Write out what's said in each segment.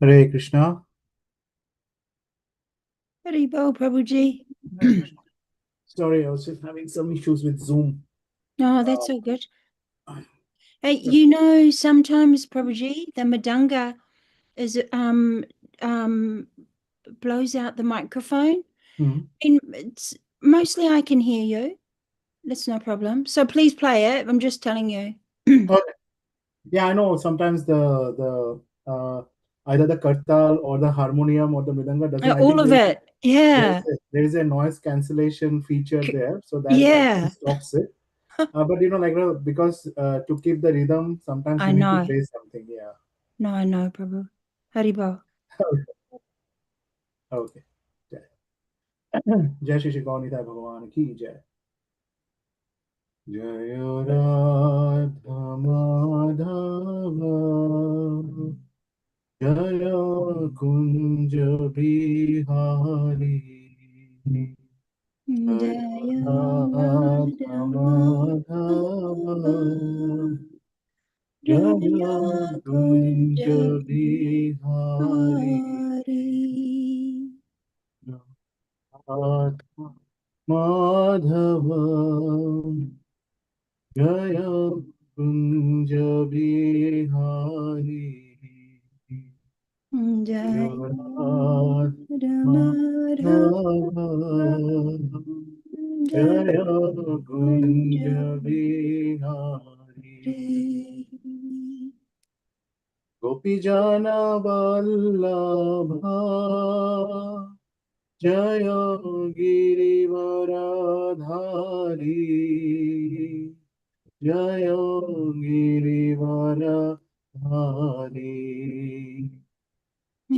Hare Krishna. Haribol, Prabhuji. Hare Krishna. Sorry, I was just having some issues with Zoom. No, Uh, that's all good. Hey, you know, sometimes Prabhuji, the madanga is um blows out the microphone. hmm. And it's mostly I can hear you. That's no problem. So please play it. I'm just telling you. Okay. Yeah, I know. Sometimes the either the kartal or the harmonium or the mridanga doesn't. I All think of it. Yeah. there is a noise cancellation feature there, so that actually Yeah. stops it. But because to keep the rhythm, sometimes I we need to know. play something. Yeah. No, I know, Prabhu. Haribol. Okay. जय जय श्री श्री गौनीता भगवान की जय। जय राधा माधव जय कुंज बिहारी जय Jaya Radha Madhav जय Jaya कुंज Kunja Bihari Hari. Radha Madhav जय Kunj Bihari Jaya Jagannath Ramadhava Madhav Jaya जय कुंज Kunja बिहारी Hari. गोपी जन वल्लभा जय गिरिवरधारी जय गिरिवरधारी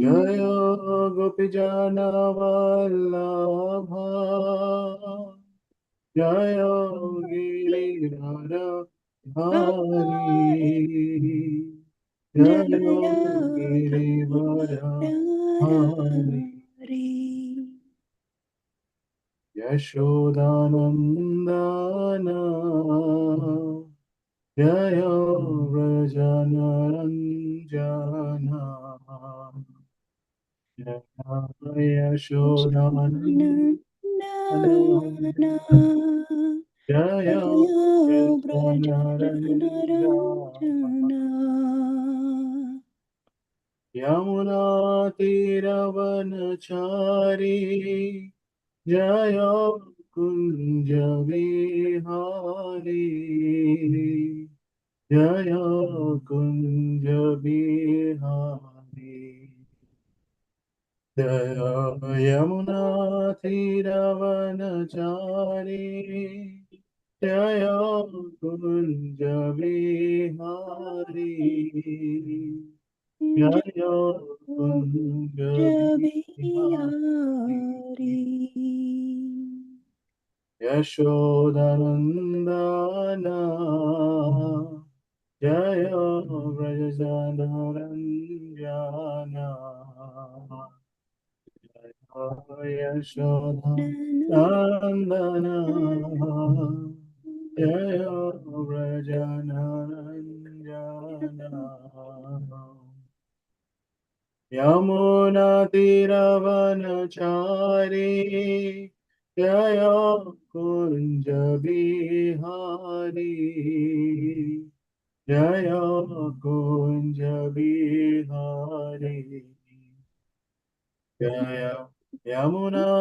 जय गोपीजनवल्लभा जय गिरिवरधारी जय Jaya गिरिवरधारी Hari. यशोदानन्दन जय व्रजनरञ्जन जय यशोदानन्दन Nana जय Jaya व्रजनरञ्जन Brajaranarana यमुनातिरवनचारी जय कुञ्ज विहारी जय कुञ्ज बिहारी जय यमुना तीरवनचारी जय कुञ्ज बिहारी जय कुञ्ज बिहारी Jabihari. यशोदनन्दन जय व्रजनरञ्जन जय यशोदनन्दन जय व्रजनरञ्जन यमुनातिरवनचारी जय कुञ्ज बिहारी जय कुञ्ज बिहारी जय यमुनातिरवनचारी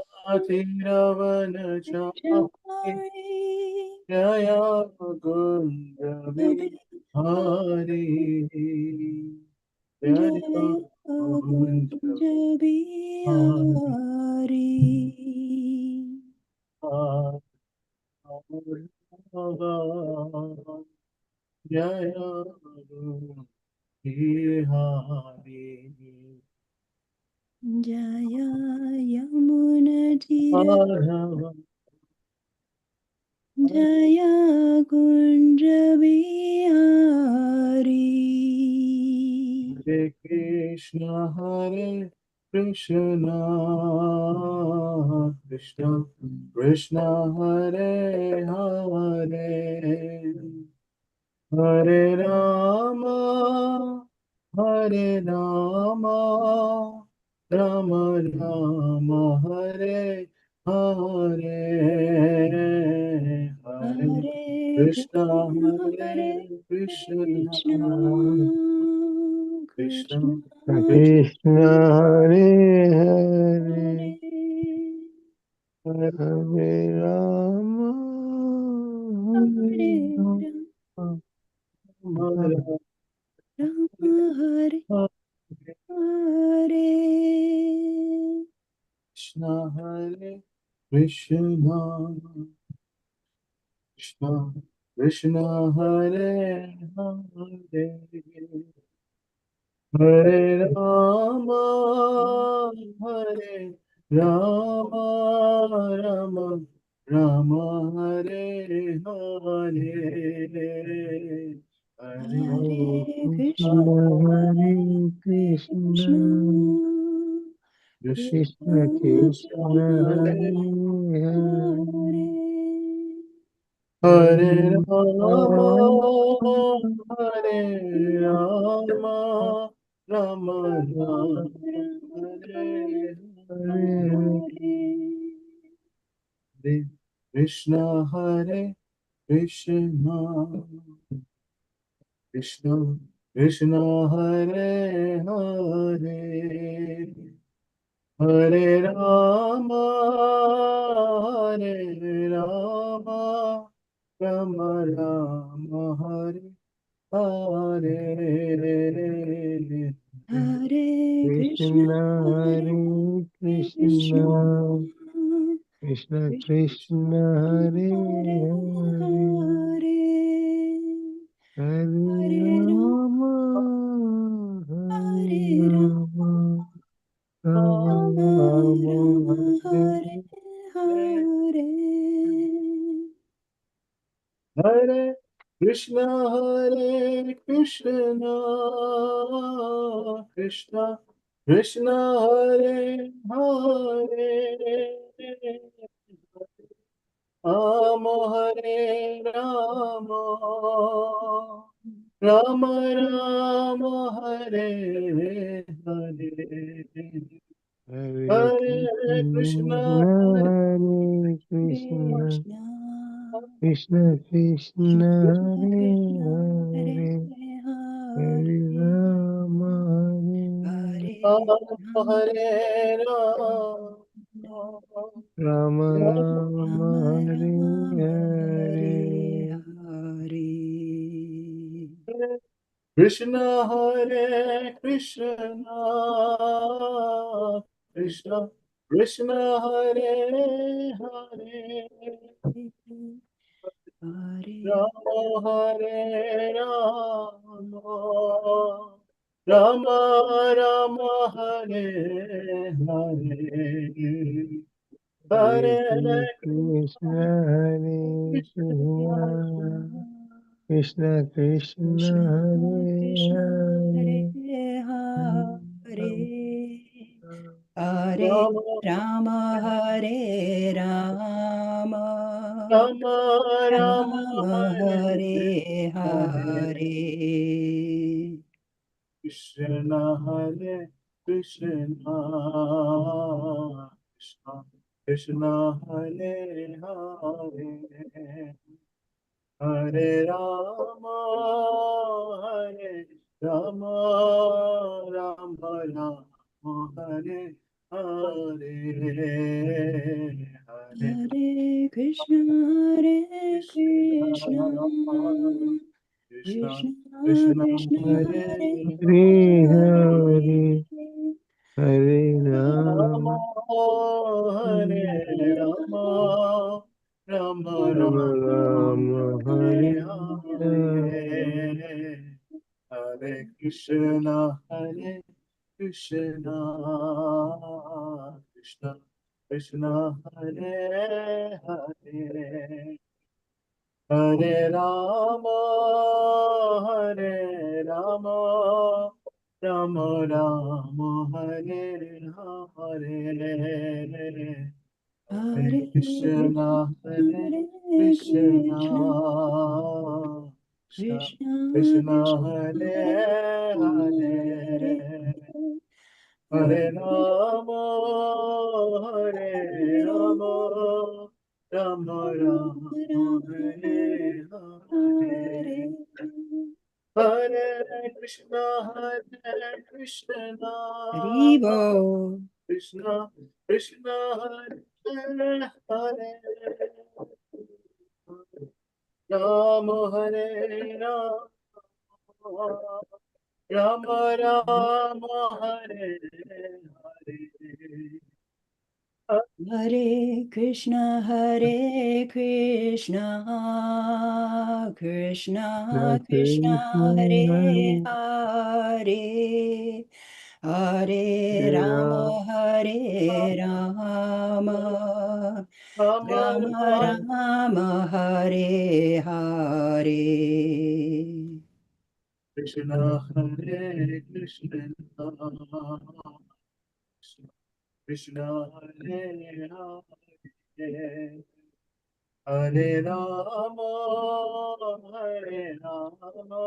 जय कुञ्ज बिहारी जय Jaya कुञ्ज Kunjabihari. जय Bihari Jaya Yamunatira Madhav Jaya Kunjabihari. हरे Krishna Krishna Krishna Hare Hare Hare Ram Hare Rama, Rama Rama, Hare Hare, Hare Krishna, Hare Krishna, Krishna Krishna Hare Hare, Hare Hare Rama, Hare Rama, Hare Hare Hare. Krishna, Hare Krishna, Krishna Krishna, Hare Hare, Hare Rama, Hare Rama, Rama Rama, Hare Hare, Hare Hare Krishna, Krishna, Hare Krishna, Krishna, Krishna Krishna, Hare Hare, Hare Hare Rama, Rama, Hare Rama, Rama Rama, Hare Hare Hare, Krishna, Hare Krishna, Krishna Krishna, Hare Hare, Hare Rama, Hare Rama, Rama Rama, Hare Hare, Hare Krishna, Krishna, Hare Hare Krishna, Krishna, Krishna Krishna, Hare Hare, Hare Hare Rama, Hare Rama, Rama Rama, Hare Hare Hare. Hare Krishna, Hare Krishna, Krishna Krishna, Hare Hare, Rama Hare Rama, Rama Rama, Hare Hare, Hare Hare Krishna, Krishna, Hare Hare Krishna, Krishna, Krishna Krishna Krishna, Hare Krishna, Hare Hare, Hare, Hare Rama, Hare Hare Rama Rama, Hare Rama, Rama, Rama, Rama Hare Rama, Hare Hare, Hare. Krishna, Hare Krishna, Krishna Krishna, Hare Hare, Hare Rama Hare Rama, Rama Rama, Hare Hare, Hare Hare Krishna, Hare Krishna, Krishna, Krishna Krishna, Krishna, Krishna, Hare Hare Hare, Hare, Hare Rama Rama, Hare Rama, Rama Rama, Rama Hare Hare Hare, Hare. Krishna Hare Krishna, Krishna Krishna, Hare Hare, Hare Rama, Hare Rama, Rama Rama, Hare Hare, Hare Hare Krishna, Hare Krishna, Krishna, Krishna Krishna Krishna, Krishna, Hare Hare Hare, Hare. Hare Rama, Rama, Hare Rama, Rama Rama Rama, Rama, Hare Hare Hare, Hare, Hare Krishna, Hare Krishna, Krishna Krishna, Hare Hare, Hare Rama, Hare Rama, Rama Rama, Hare Hare, Hare Hare Krishna, Hare Hare Krishna, Krishna, Krishna Krishna Krishna, Krishna, Hare Hare Hare, Hare Krishna, Hare Krishna, Haribo. Krishna Krishna, Hare Hare, Ram Hare Ram, Ram Ram Hare Hare. Hare Krishna, Krishna Krishna, Hare Hare, Hare Rama, Hare Rama, Rama Rama, Hare Hare. Krishna Hare Krishna, Krishna Hare Hare, Hare Rama, Hare Rama,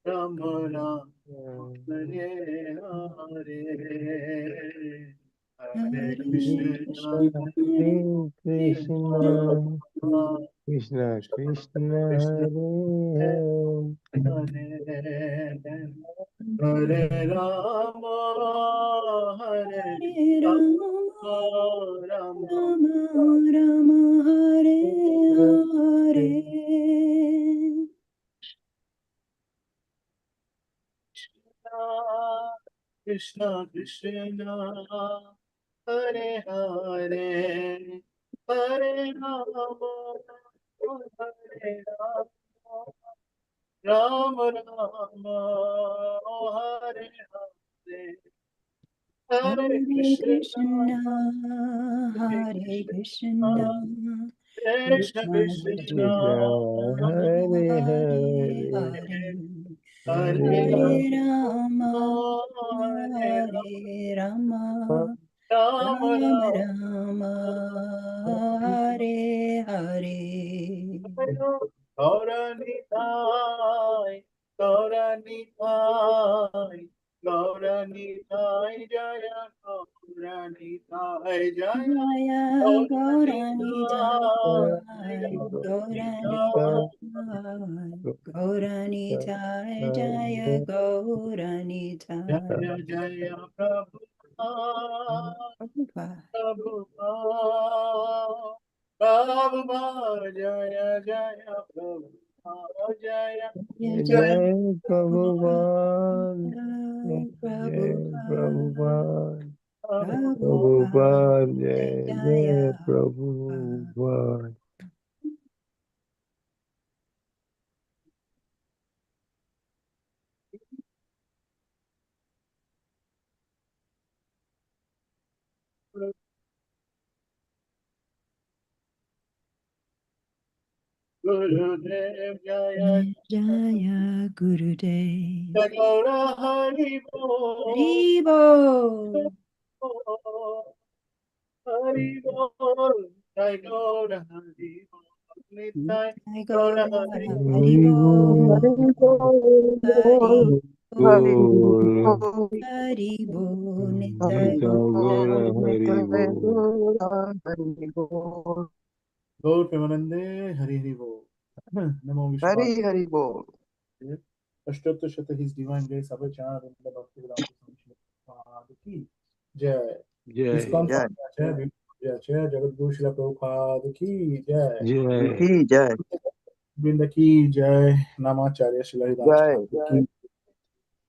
Rama Rama, Hare Hare, Hare Hare Krishna, Krishna, Krishna Krishna, Krishna Hare Hare Rama, Hare Hare Rama, Rama, Rama Rama Rama, Hare Hare. Krishna Krishna, Hare Hare, Hare Rama, Hare Rama, Rama Rama, Hare Hare, Hare Hare Krishna, Krishna, Hare Hare Krishna, Krishna, Krishna Krishna Krishna, Krishna, Hare Hare Hare, Hare, Hare Hare Rama, Rama, Hare Hare Rama, Rama, Rama Rama Rama, Hare Hare. Gauranitai, Gauranitai, Gauranitai, Jaya Gauranitai, Jaya Jaya Gaurani Jaya, Gaurani Jaya, Gaurani Jaya, Jaya Gaurani Jaya. Jaya Jaya Prabhupada, Prabhupada. Prabhupada, Prabhupada, Jaya Jaya Prabhupada, Jaya Jaya Jaya Jaya Jai Prabhupada, Prabhupada, Jai Prabhupada, Prabhupada, Prabhupada, Jaya Jai Jaya Jai Prabhupada. Prabhupada. Gurudev Jaya Jaya Gurudev. Gaura Hari Bol, Haribo. Hari Bol, Jai Gaura Hari Bol, Nitai Jai Gaura Gaura Hari Hari Haribo. Bol, Haribo. Bol, Haribo. Nitai Nita Gaura. Gora Hari Bol. Gaur Premanande Hari Hari Bol. Namo Vishwa Hari Hari Bol. अष्टोत्तर शत His Divine Grace अभय चरण वृंद भक्ति विलास स्वामी प्रभुपाद की जय। Jai, ISKCON Jai. आचार्य आचार्य जगत गुरु श्रील प्रभुपाद की जय। Jai, Ki Jai. वृंद की जय। नामाचार्य श्री हरिदास Jai. ठाकुर की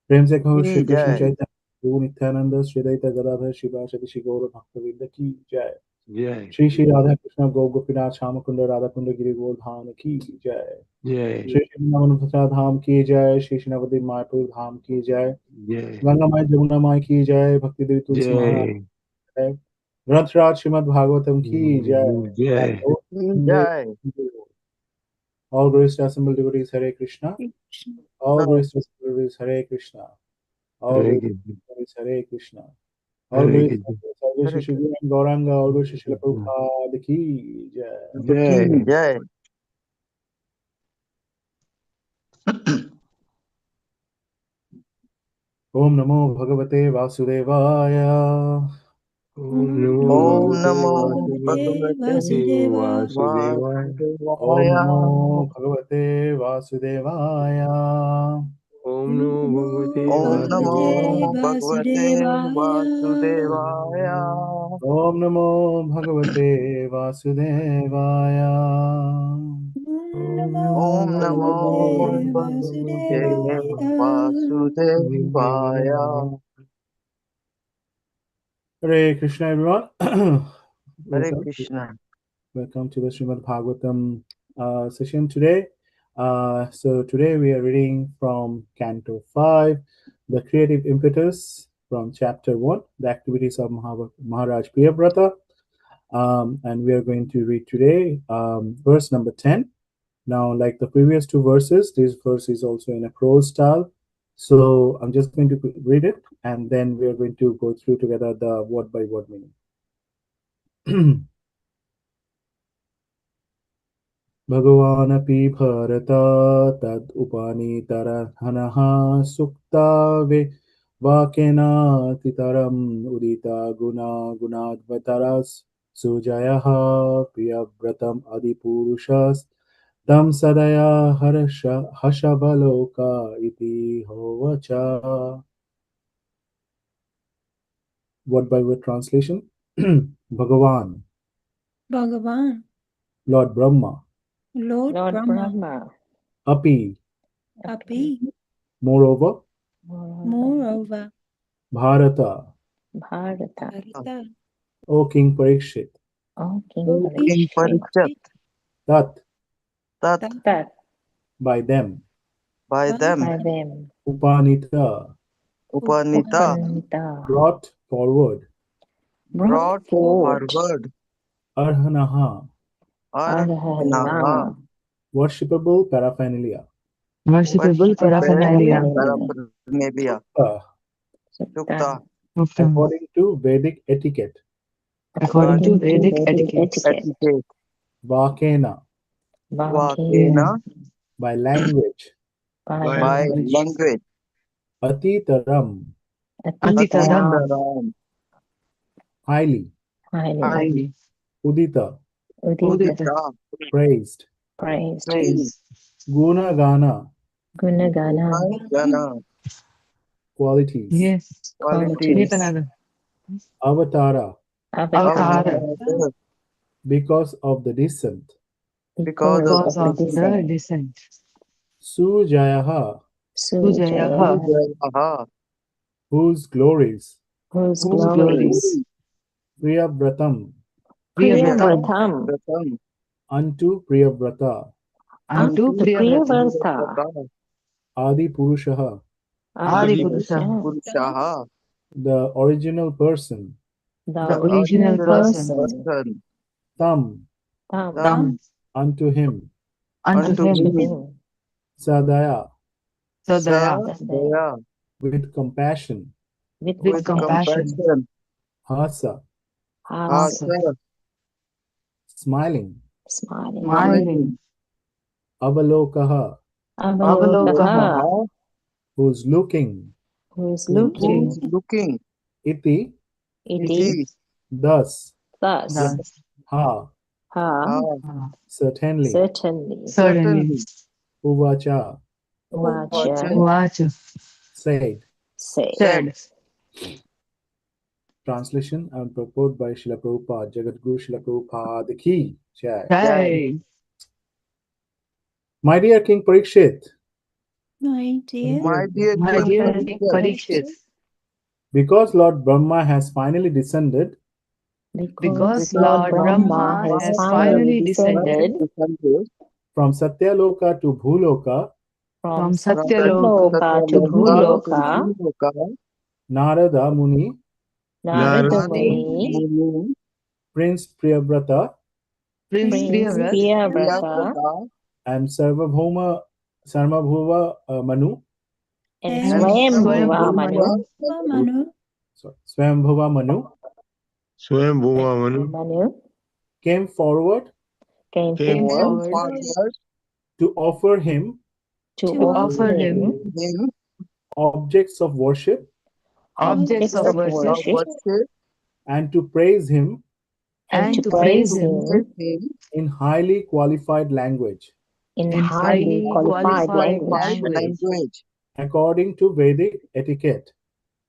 प्रेम से कहो श्री Ki कृष्ण Jai. चैतन्य प्रभु नित्यानंद श्री द्वैत गदाधर शिवासदि श्री गौर भक्तवृंद की जय। Jai, श्री श्री राधा कृष्ण गौ गोपीनाथ श्याम कुंड राधा कुंड गिरि गोवर्धन की जय। Jai, श्री श्री वृंदावन धाम की जय। श्री श्री नवद्वीप मायापुर धाम की जय। Jai, गंगा माई जमुना माई की जय। भक्ति देवी तुलसी महाराज Jai, की जय। ग्रंथराज श्रीमद् भागवतम की जय। Jai, Ki Jai. All grace to assemble devotees, Hare Krishna. All grace to assemble devotees, Hare Krishna. All Hare grace to Krishna, assemble devotees, Hare Krishna. All Hare grace Krishna, all grace to Hare Shri Guru and Gauranga. All grace to Srila Prabhupada ki jai. Ki Jai, Jai. Om Namo Bhagavate Vasudevaya. Om Namo Vasudevaya. Om Vasudevaya. Namo Bhagavate Vasudevaya. Om Namo Bhagavate Namo Vasudevaya. Bhagavate Om Namo Bhagavate Vasudevaya. Vasudevaya. Om Namo Bhagavate Vasudevaya. Namo Om Bhagavate Bhagavate Vasudevaya. Hare Krishna, everyone. Hare Welcome. Krishna. Welcome to the Śrīmad-Bhāgavatam session today. So today we are reading from Canto 5, the creative impetus, from Chapter 1, the activities of Maharaj Priyavrata. And we are going to read today verse number 10. Now, like the previous two verses, this verse is also in a prose style. So I'm just going to read it, and then we are going to go through together the word by word meaning. Bhagavanapi bharata tad upanitarahanah suktave vakena titaram udita guna gunadvataras sujayaha priyabratam adipurushas tam sadaya hashabaloka iti hovacha. Word by word translation. Bhagavan, Bhagavan, Lord Brahma. Lord Brahma, Api, Api, moreover. moreover, Bharata, Bharata, O King Parikshit. O King King Parikshit. Tat, That by them. by them. Upanita, Upanita brought forward. brought forward. Arhanaha, Arhanaha. worshipable paraphernalia. Worshipable paraphernalia. Paraphernalia. Sukta. According to Vedic etiquette. According to Vedic etiquette. Etiquette. Vakena, Vakena. by language. By language. Atitaram, Atitaram. highly. Highly. Udita, Udita. praised. Praise. Guna Gana, Gana. qualities. Yes. Qualities. Nitanada. Avatara, Avatara. because of the descent. Because Because of of the descent. Sujayaha, Sujayaha. whose glories. Whose glories. Priyabratam, Priyabratam. unto Priyavrata. Unto Priyavrata. Adi Purushaha, Adi Purusha. Purushaha. the original person. The original person. Tam, Tam. unto him. Unto him. Sadaya, Sadaya. with compassion. With compassion. Hasa, Hasa. smiling. Smiling. Avalokaha, Avalokaha. who's looking. Looking. Iti, Iti. thus. Thus. Ha, certainly. Certainly. Uvacha, Vacha. said. Said. Translation and purport by Srila Prabhupada, Jagat Guru Srila Prabhupada Ki Jai. Jai. My dear King Parikshit, my dear My dear King Parikshit. because Lord Brahma has finally descended Because Lord Brahma has finally descended from Satyaloka to Bhuloka, from Satyaloka to Bhuloka, Narada Muni, Muni, Prince Priyavrata, Prince Priyavrata, and Sarvabhauma Manu, and Swayambhuva Manu, Swayambhuva Manu Swayambhuva Manu came forward came forward to offer him objects of worship objects of worship and to praise him and to praise him in highly qualified language, in highly qualified language, language according to Vedic etiquette.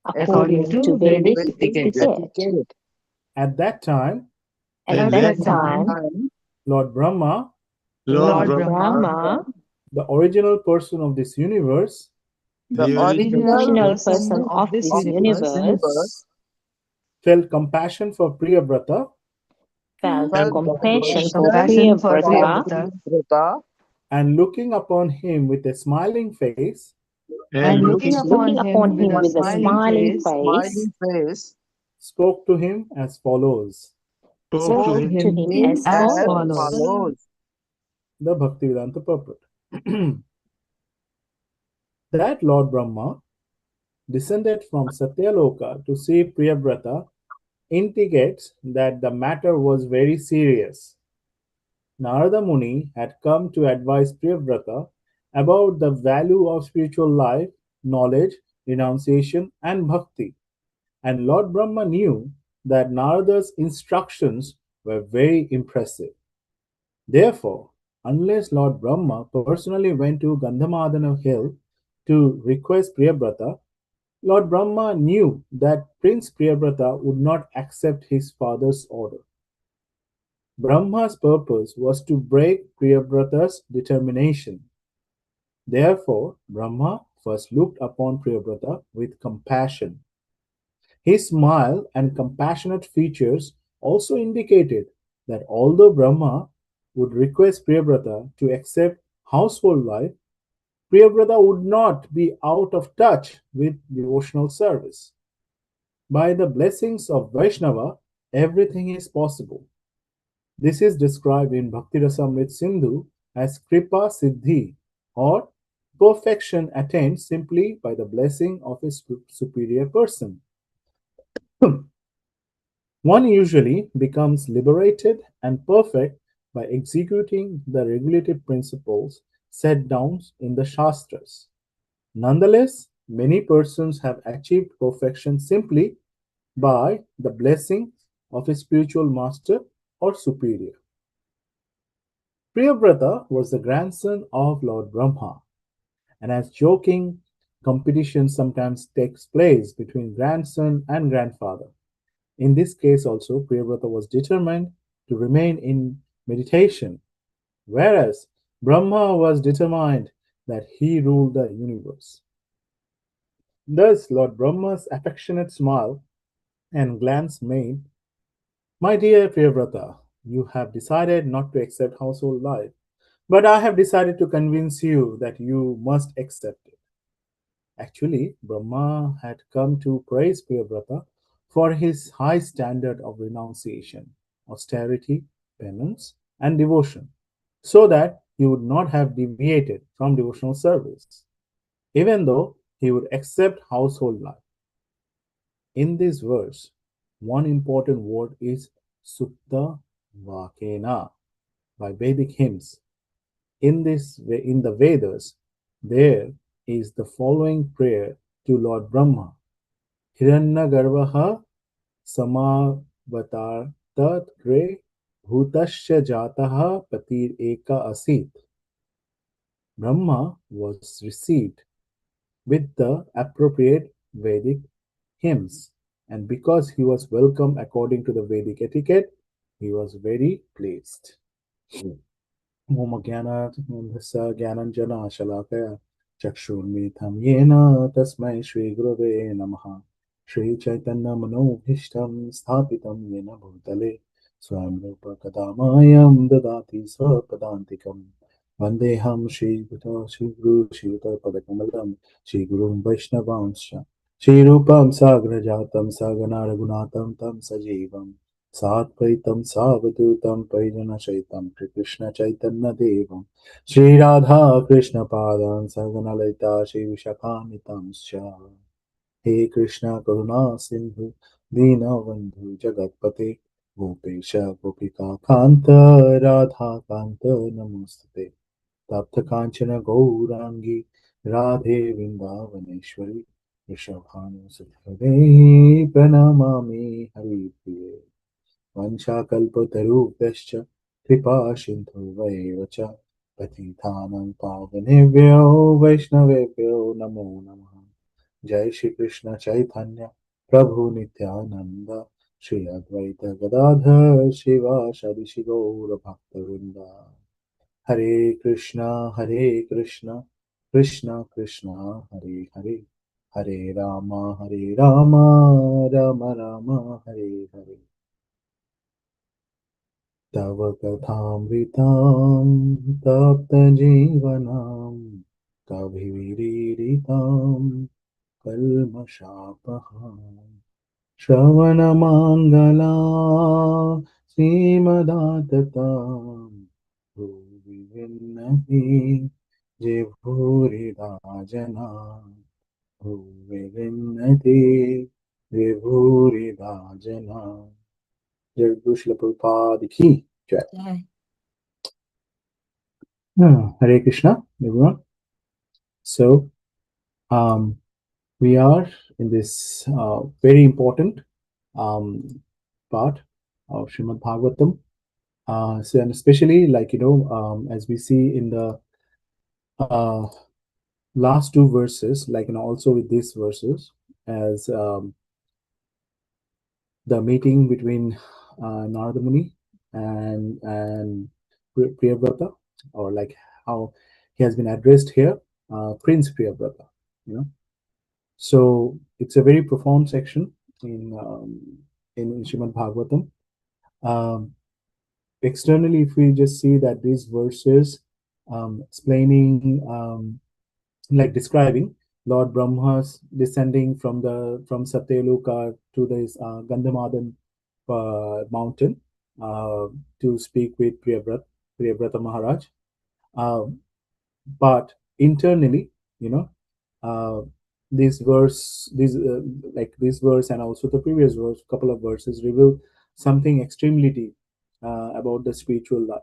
according to Vedic etiquette. etiquette. At that time, At that time, Lord Brahma, Lord Brahma, the original person of this universe, The the original original person of this universe, felt compassion for Priyabrata felt felt compassion for compassion for Priyabrata, Priyabrata and looking upon him with a smiling face, and looking upon him with a smiling face, smiling face, spoke to him as follows. spoke to him as follows. follows. The Bhaktivedanta purport. That Lord Brahma descended from Satyaloka to see Priyabrata indicates that the matter was very serious. Narada Muni had come to advise Priyabrata about the value of spiritual life, knowledge, renunciation, and bhakti. And Lord Brahma knew that Narada's instructions were very impressive. Therefore, unless Lord Brahma personally went to Gandhamadana hill to request Priyabrata, Lord Brahma knew that Prince Priyabrata would not accept his father's order. Brahma's purpose was to break Priyabrata's determination. Therefore, Brahma first looked upon Priyabrata with compassion. His smile and compassionate features also indicated that although Brahma would request Priyabrata to accept household life, Priyabrata would not be out of touch with devotional service. By the blessings of Vaishnava, everything is possible. This is described in Bhakti Rasamrit Sindhu as Kripa Siddhi, or perfection attained simply by the blessing of a superior person. One usually becomes liberated and perfect by executing the regulative principles set down in the Shastras. Nonetheless, many persons have achieved perfection simply by the blessing of a spiritual master or superior. Priyavrata was the grandson of Lord Brahma, and as joking competition sometimes takes place between grandson and grandfather. In this case also, Priyavrata was determined to remain in meditation, whereas Brahma was determined that he ruled the universe. Thus, Lord Brahma's affectionate smile and glance made, "My dear Priyavrata, you have decided not to accept household life, but I have decided to convince you that you must accept it." Actually, Brahma had come to praise Priyavrata for his high standard of renunciation, austerity, penance, and devotion, so that he would not have deviated from devotional service, even though he would accept household life. In this verse, one important word is Sutta Vakena by Vedic hymns. In the Vedas, there is the following prayer to Lord Brahma: Hiranyagarbha samavatartat gre bhutasya jataha patir eka asit. Brahma was received with the appropriate Vedic hymns, and because he was welcomed according to the Vedic etiquette, he was very pleased. Om Jnanandhasya Jnananjana Shalakaya Chakshurmilitam Yena Tasmai Shri Gurave Namaha Shri Chaitanya Manobhishtam Sthapitam Yena Bhutale Swayam Rupa Kadamayam Dadati Swapadantikam Vandeham Shri Guru Shri Padakamalam Shri Guru Vaishnavansha Shri Rupam Sagrajatam Sagana Raghunatam Tam Sajivam Satpaitam Savadutam Parijana Shaitam Krishna Chaitanya Devam Shri Radha Krishna Padam Sagana Laita Shri Vishakanitam Sha He Krishna Karuna Sindhu Dina Bandhu Jagatpate Gopesha Gopika Kanta Radha Kanta Namastate Tapta Kanchana Gaurangi Radhe Vrindavaneshwari Rishabhanusudhave pranamami haripriye vanchakalpatarubhyascha kripa sindhuvaiva cha patithanam pavanebhyo vaishnavebhyo namo namaha. Jai Shri Krishna Chaitanya Prabhu Nityananda Shri Advaita Gadadhar Shivasadi Shri Gaura Bhakta Hare Krishna Krishna Krishna Hare Hare Hare Rama Rama Rama Hare Hare Tava Kathamritam Tapta Jivanam Kabhiviritam Kalmashapaham Shravanamangala Śrīmad-Bhāgavatam Bhuvi Vinnati Jivhuridajana Bhuvi Vinnati Jivhuridajana. Jai Srila Prabhupada ki jai. Hare Krishna, everyone. So, we are in this very important part of Śrīmad-Bhāgavatam. So, and especially as we see in the last two verses, also with these verses, as the meeting between Narada Muni and Priyavrata, or like how he has been addressed here, Prince Priyavrata, So it's a very profound section in Śrīmad-Bhāgavatam. Externally, if we just see that these verses explaining, describing Lord Brahma's descending from Satyaluka to this Gandhamadan mountain to speak with Priyavrata Maharaj. But internally, this verse and also the previous verse, couple of verses, reveal something extremely deep about the spiritual life.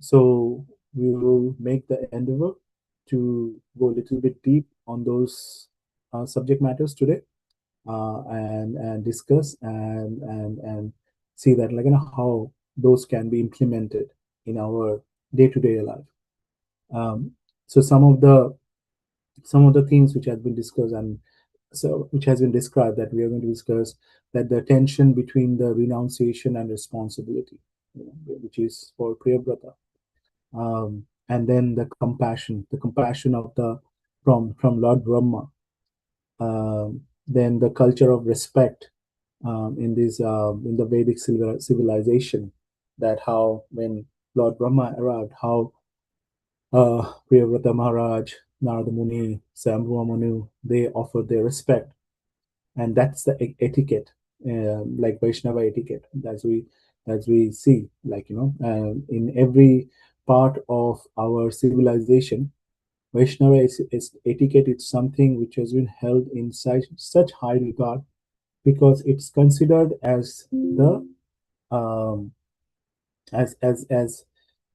So we will make the endeavor to go a little bit deep on those subject matters today, and discuss and see that how those can be implemented in our day-to-day life. So some of the things which has been discussed and which has been described, that we are going to discuss, that the tension between the renunciation and responsibility, which is for Priyavrata, and then the compassion of from Lord Brahma, then the culture of respect in the Vedic civilization, that how when Lord Brahma arrived, how Priyavrata Maharaj, Narada Muni, Sambhava Manu, they offered their respect, and that's the etiquette, like Vaishnava etiquette, as we see, in every part of our civilization. Vaishnava etiquette is something which has been held in such high regard, because it's considered as the as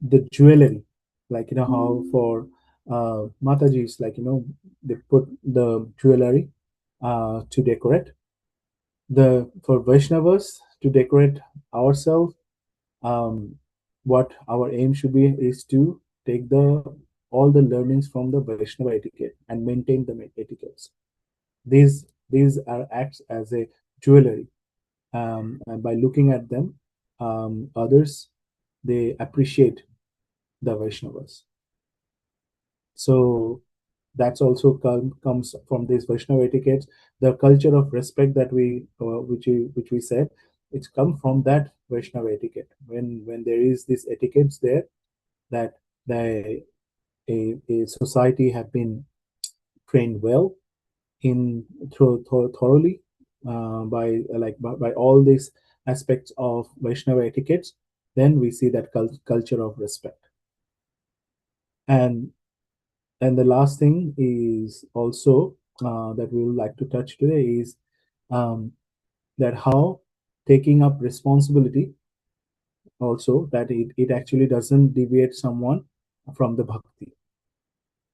the jewelry, how for Mataji's, they put the jewelry to decorate. For Vaishnavas to decorate ourselves, what our aim should be is to take all the learnings from the Vaishnava etiquette and maintain the etiquettes. These are acts as a jewelry, and by looking at them, others, they appreciate the Vaishnavas. So that's also comes from this Vaishnava etiquette. The culture of respect that which we said, it's come from that Vaishnava etiquette. When there is this etiquettes there, that a society have been trained well thoroughly by all these aspects of Vaishnava etiquettes, then we see that culture of respect. And the last thing is also that we would like to touch today is that how taking up responsibility also, that it actually doesn't deviate someone from the bhakti.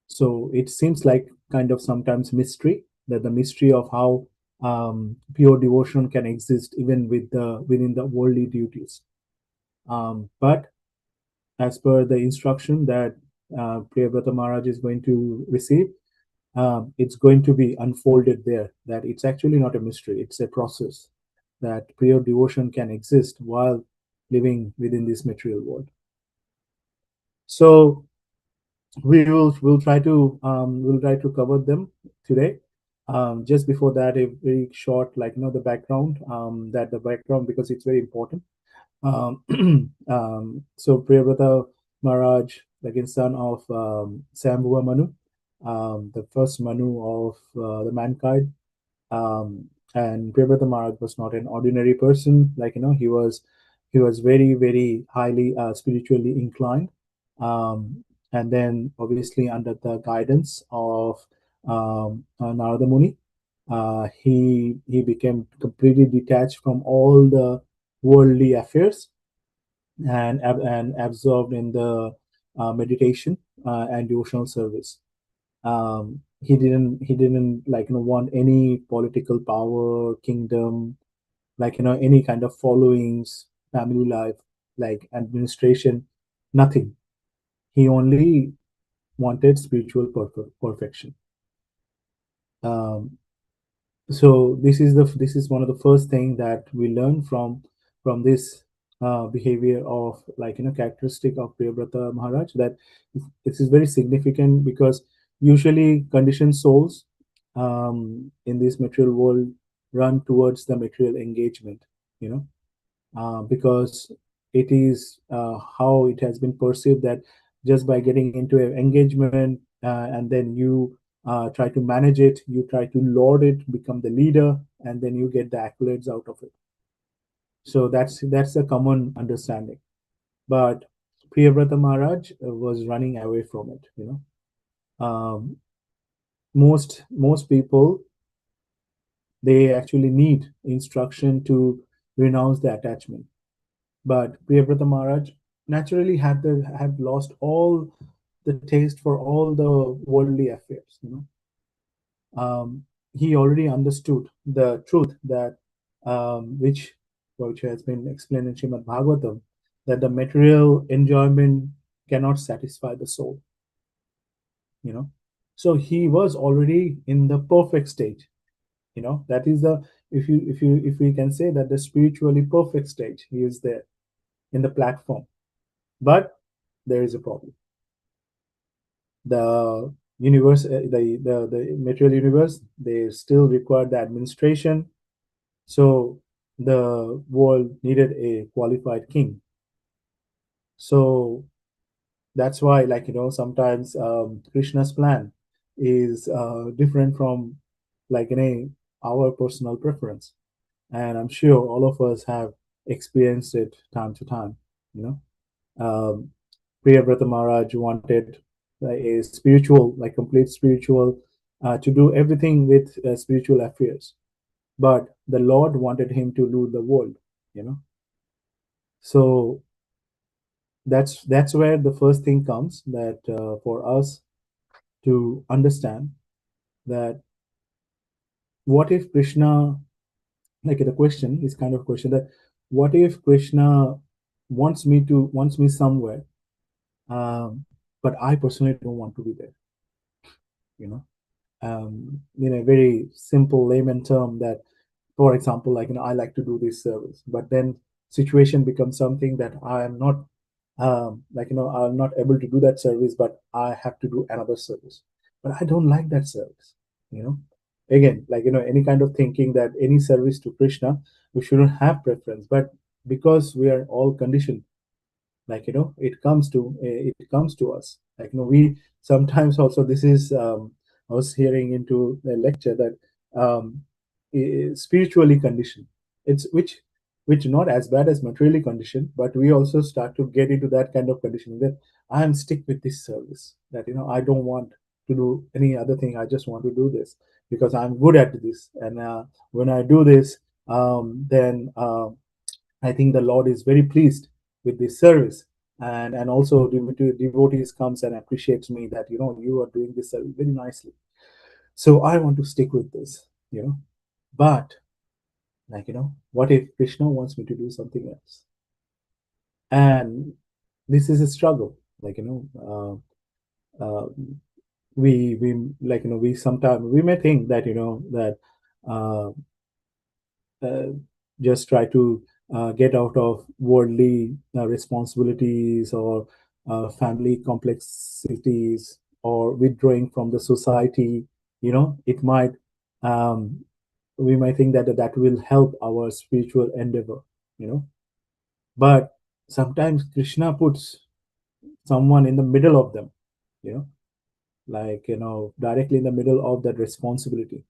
So it seems like kind of sometimes mystery, that the mystery of how pure devotion can exist even within the worldly duties. But as per the instruction that Priyavrata Maharaj is going to receive, it's going to be unfolded there, that it's actually not a mystery, it's a process, that pure devotion can exist while living within this material world. So we'll try to cover them today. Just before that, a very short, the background, because it's very important. So Priyavrata Maharaj, again, son of Sambhuva Manu, the first Manu of the mankind. And Priyavrata Maharaj was not an ordinary person. He was very, very highly spiritually inclined. And then obviously under the guidance of Narada Muni, he became completely detached from all the worldly affairs and absorbed in the meditation and devotional service. He didn't want any political power, kingdom, any kind of followings, family life, administration, nothing. He only wanted spiritual perfection. So this is one of the first thing that we learn from this behavior of characteristic of Priyavrata Maharaj, that this is very significant, because usually conditioned souls in this material world run towards the material engagement, because it is how it has been perceived that just by getting into an engagement and then you try to manage it, you try to lord it, become the leader, and then you get the accolades out of it. So that's a common understanding. But Priyavrata Maharaj was running away from it. Most people, they actually need instruction to renounce the attachment. But Priyavrata Maharaj naturally had lost all the taste for all the worldly affairs. He already understood the truth that which has been explained in Śrīmad-Bhāgavatam, that the material enjoyment cannot satisfy the soul. So he was already in the perfect stage. That is the, if we can say that, the spiritually perfect stage. He is there in the platform. But there is a problem. The universe, the material universe, they still require the administration. So the world needed a qualified king. So that's why, sometimes Krishna's plan is different from our personal preference. And I'm sure all of us have experienced it time to time. Priyavrata Maharaj wanted a spiritual, complete spiritual, to do everything with spiritual affairs. But the Lord wanted him to rule the world, So that's where the first thing comes, that for us to understand that what if Krishna, the question is kind of question that what if Krishna wants me somewhere, but I personally don't want to be there. In a very simple layman term, that, for example, I like to do this service, but then situation becomes something that I am not, I'm not able to do that service, but I have to do another service. But I don't like that service. Again, any kind of thinking that any service to Krishna, we shouldn't have preference, but because we are all conditioned, it comes to us. We sometimes also, this is I was hearing into a lecture that spiritually conditioned, it's which not as bad as materially conditioned, but we also start to get into that kind of conditioning that I am stick with this service, that I don't want to do any other thing, I just want to do this because I'm good at this, and when I do this, then I think the Lord is very pleased with this service, and also devotees comes and appreciates me that you are doing this service very nicely. So I want to stick with this, but what if Krishna wants me to do something else? And this is a struggle, uh, we we sometimes we may think that that uh, uh, just try to get out of worldly responsibilities or family complexities or withdrawing from the society. It might um, we might think that that will help our spiritual endeavor. But sometimes Krishna puts someone in the middle of them, you know directly in the middle of that responsibility.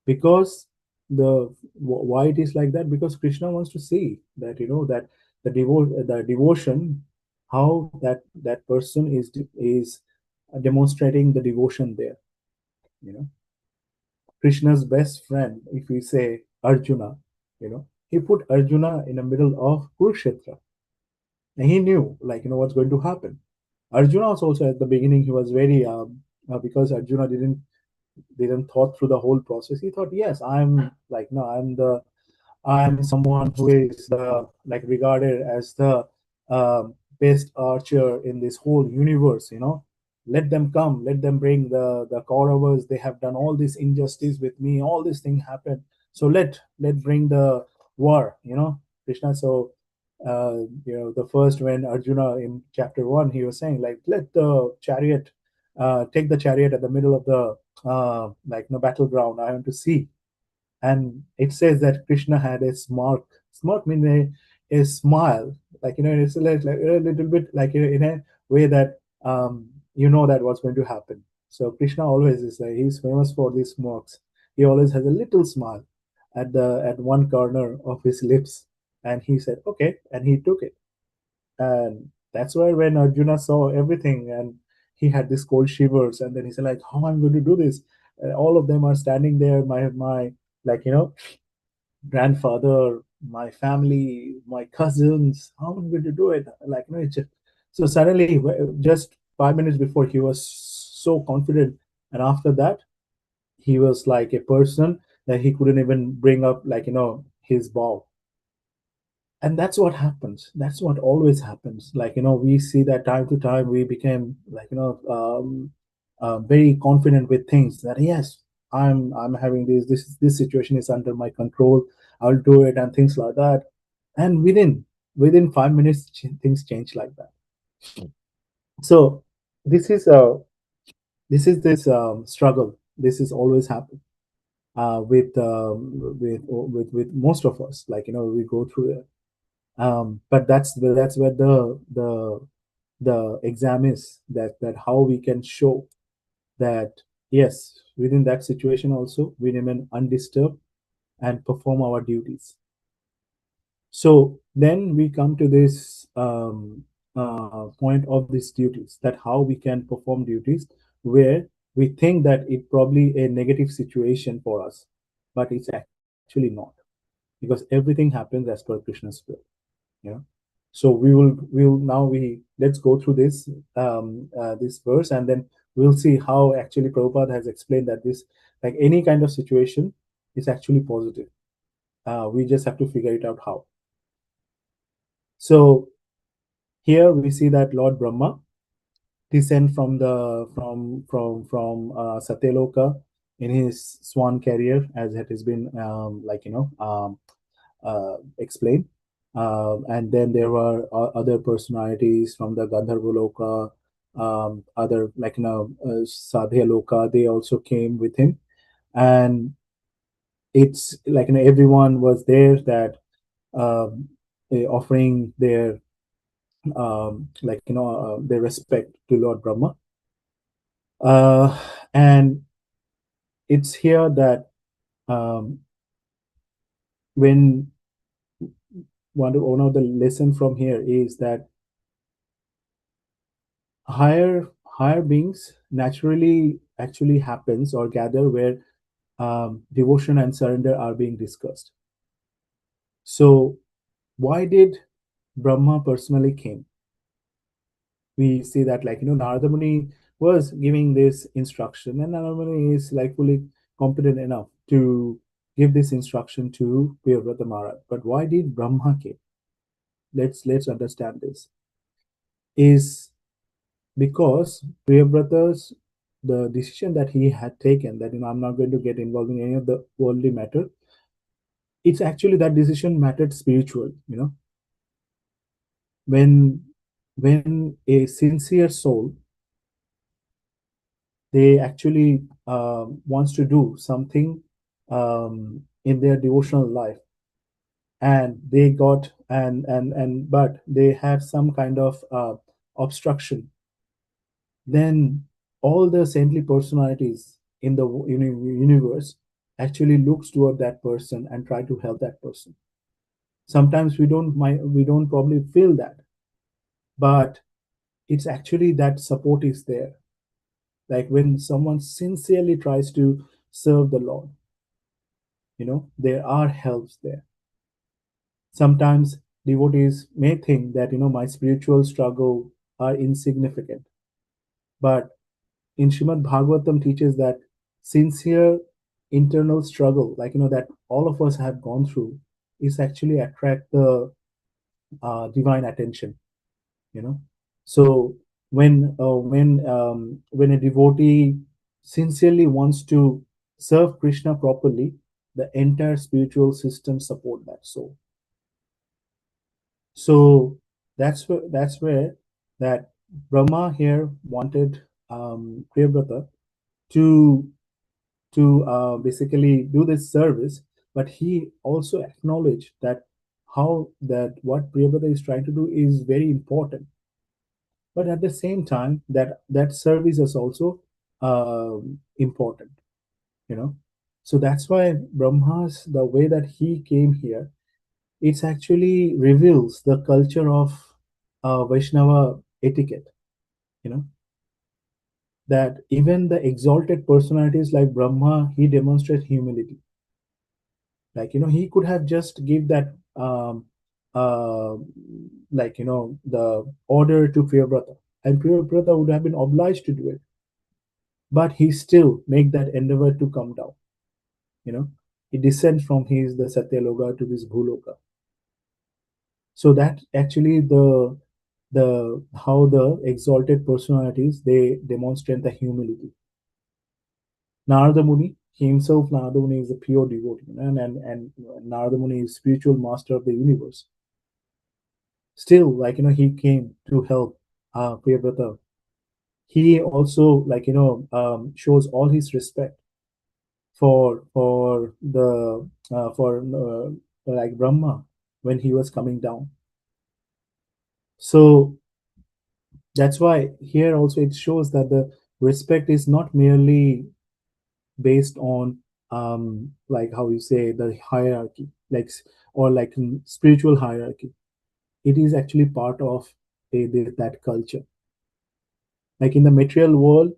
Because why it is like that? Because Krishna wants to see that that the devotion, how that person is demonstrating the devotion there. Krishna's best friend, if we say Arjuna, he put Arjuna in the middle of Kurukshetra, and he knew what's going to happen. Arjuna was also at the beginning, he was very because Arjuna didn't thought through the whole process. He thought, yes, I'm like, no, I'm someone who is regarded as the best archer in this whole universe. Let them come, let them bring the Kauravas. They have done all this injustice with me, all this thing happened. So let bring the war. Krishna. So the first, when Arjuna in chapter 1, he was saying, like, let the chariot take the chariot at the middle of the battleground. I want to see. And it says that Krishna had a smirk. Smirk means a smile, it's like a little bit like in a way that that what's going to happen. So Krishna always is like, he's famous for these smirks. He always has a little smile at one corner of his lips, and he said okay, and he took it. And that's why when Arjuna saw everything, and he had this cold shivers, and then he said, like, how I'm going to do this? All of them are standing there, my grandfather, my family, my cousins, how am I going to do it? So suddenly, just 5 minutes before, he was so confident, and after that, he was like a person that he couldn't even bring up his bow. And that's what happens. That's what always happens. We see that time to time we became very confident with things, that yes, I'm having this situation is under my control, I'll do it, and things like that. And within 5 minutes, things change like that. So this is this struggle. This is always happen with most of us. We go through it. But that's where the exam is, that how we can show that yes, within that situation also we remain undisturbed and perform our duties. So then we come to this point of these duties, that how we can perform duties where we think that it probably a negative situation for us, but it's actually not, because everything happens as per Krishna's will. So we'll now let's go through this verse, and then we'll see how actually Prabhupada has explained that this, like any kind of situation, is actually positive. We just have to figure it out how. So here we see that Lord Brahma descend from Satyaloka in his swan carrier, as it has been explained. And then there were other personalities from the Gandharva Loka, other Sadhya Loka. They also came with him, and it's everyone was there, that offering their their respect to Lord Brahma. And it's here that when one of the lesson from here is that higher beings naturally actually happens or gather where devotion and surrender are being discussed. So why did Brahma personally came? We see that Narada Muni was giving this instruction, and Narada Muni is like fully competent enough to give this instruction to Priyavrata Maharaj. But why did Brahma came? Let's understand this. Is because Priyavrata's the decision that he had taken, that I'm not going to get involved in any of the worldly matter. It's actually that decision mattered spiritual. When a sincere soul, they actually wants to do something in their devotional life, and they got and but they have some kind of obstruction, then all the saintly personalities in the universe actually looks toward that person and try to help that person. Sometimes we don't probably feel that, but it's actually that support is there. Like when someone sincerely tries to serve the Lord, there are helps there. Sometimes devotees may think that my spiritual struggle are insignificant, but in Śrīmad-Bhāgavatam teaches that sincere internal struggle, like that all of us have gone through, is actually attract the divine attention. So when a devotee sincerely wants to serve Krishna properly, the entire spiritual system support that soul. So that's where that Brahma here wanted Priyavrata to basically do this service, but he also acknowledged that what Priyavrata is trying to do is very important. But at the same time, that service is also important. So that's why Brahma's, the way that he came here, it actually reveals the culture of Vaishnava etiquette. That even the exalted personalities like Brahma, he demonstrates humility. Like he could have just give that the order to Priyavrata, and Priyavrata would have been obliged to do it, but he still make that endeavor to come down. He descends from the Satyaloka to this Bhuloka. So that actually the how the exalted personalities, they demonstrate the humility. Narada Muni, himself, Narada Muni is a pure devotee, and Narada Muni is spiritual master of the universe. Still, he came to help Priyavrata. He also shows all his respect for like Brahma when he was coming down. So that's why here also it shows that the respect is not merely based on like how you say the hierarchy, or spiritual hierarchy. It is actually part of that culture. Like in the material world,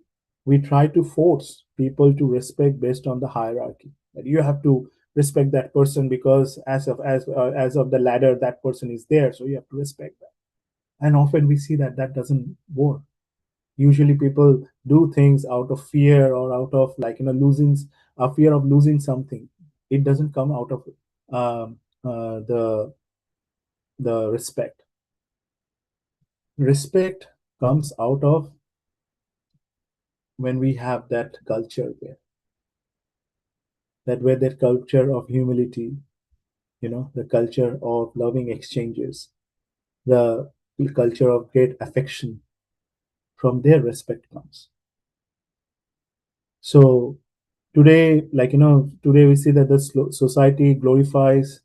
we try to force people to respect based on the hierarchy. That you have to respect that person because as of the ladder, that person is there, so you have to respect that. And often we see that doesn't work. Usually people do things out of fear or out of losing a fear of losing something. It doesn't come out of the respect. Respect comes out of when we have that culture there, that culture of humility, the culture of loving exchanges, the culture of great affection. From there respect comes. So today, today we see that the society glorifies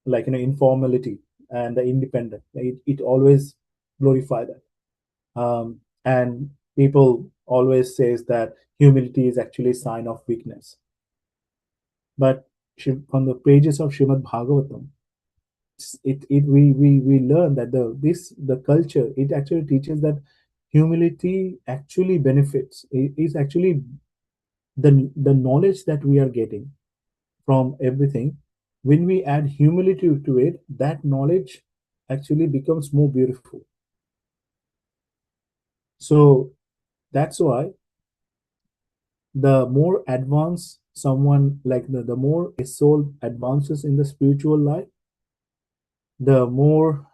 informality and the independent. It always glorify that, and people always says that humility is actually a sign of weakness. But from the pages of Śrīmad-Bhāgavatam, we learn that the culture, it actually teaches that humility actually benefits. It is actually the knowledge that we are getting from everything. When we add humility to it, that knowledge actually becomes more beautiful. So That's why the more advanced someone, like the more a soul advances in the spiritual life, the more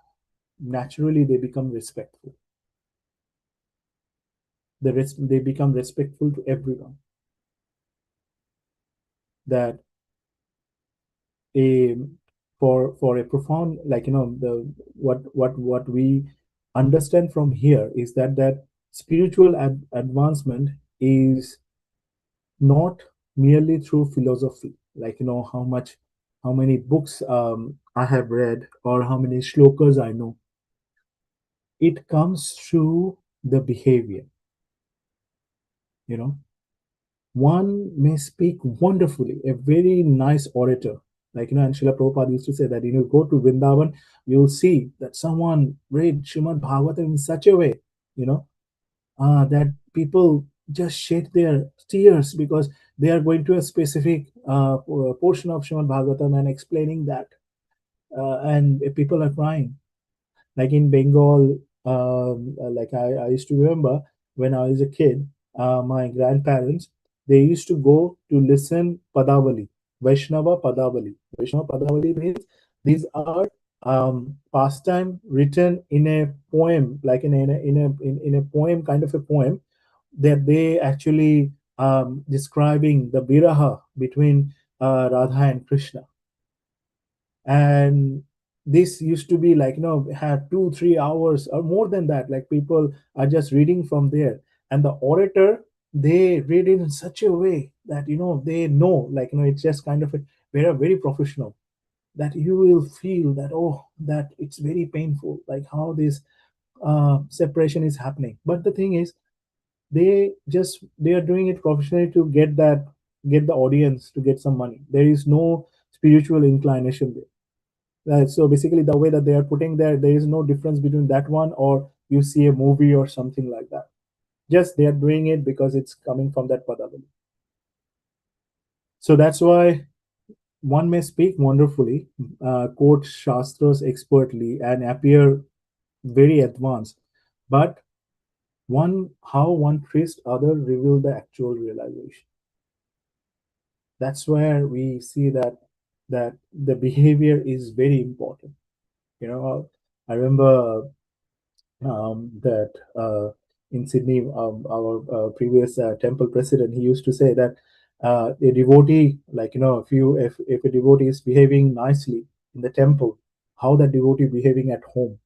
naturally they become respectful. They become respectful to everyone. That a for a profound, like the what we understand from here is that spiritual advancement is not merely through philosophy, like how many books I have read or how many shlokas I know. It comes through the behavior. One may speak wonderfully, a very nice orator, like and Srila Prabhupada used to say that you go to Vrindavan, you'll see that someone read Śrīmad-Bhāgavatam in such a way, that people just shed their tears because they are going to a specific portion of Śrīmad-Bhāgavatam and explaining that, and people are crying. Like in Bengal, like I used to remember when I was a kid, my grandparents, they used to go to listen Padavali, Vaishnava Padavali. Vaishnava Padavali means these are pastime written in a poem, like in a poem, kind of a poem, that they actually describing the viraha between Radha and Krishna. And this used to be like had 2-3 hours or more than that, like people are just reading from there, and the orator, they read it in such a way that they know, like it's just kind of very professional, that you will feel that, oh, that it's very painful, like how this separation is happening. But the thing is, they are doing it professionally to get the audience, to get some money. There is no spiritual inclination there. So basically, the way that they are putting there is no difference between that one or you see a movie or something like that. Just they are doing it because it's coming from that Padavali. So that's why one may speak wonderfully, quote Shastras expertly, and appear very advanced, but how one treats others reveal the actual realization. That's where we see that the behavior is very important. I remember that in Sydney, our previous temple president, he used to say that a devotee, like if a devotee is behaving nicely in the temple, how that devotee behaving at home,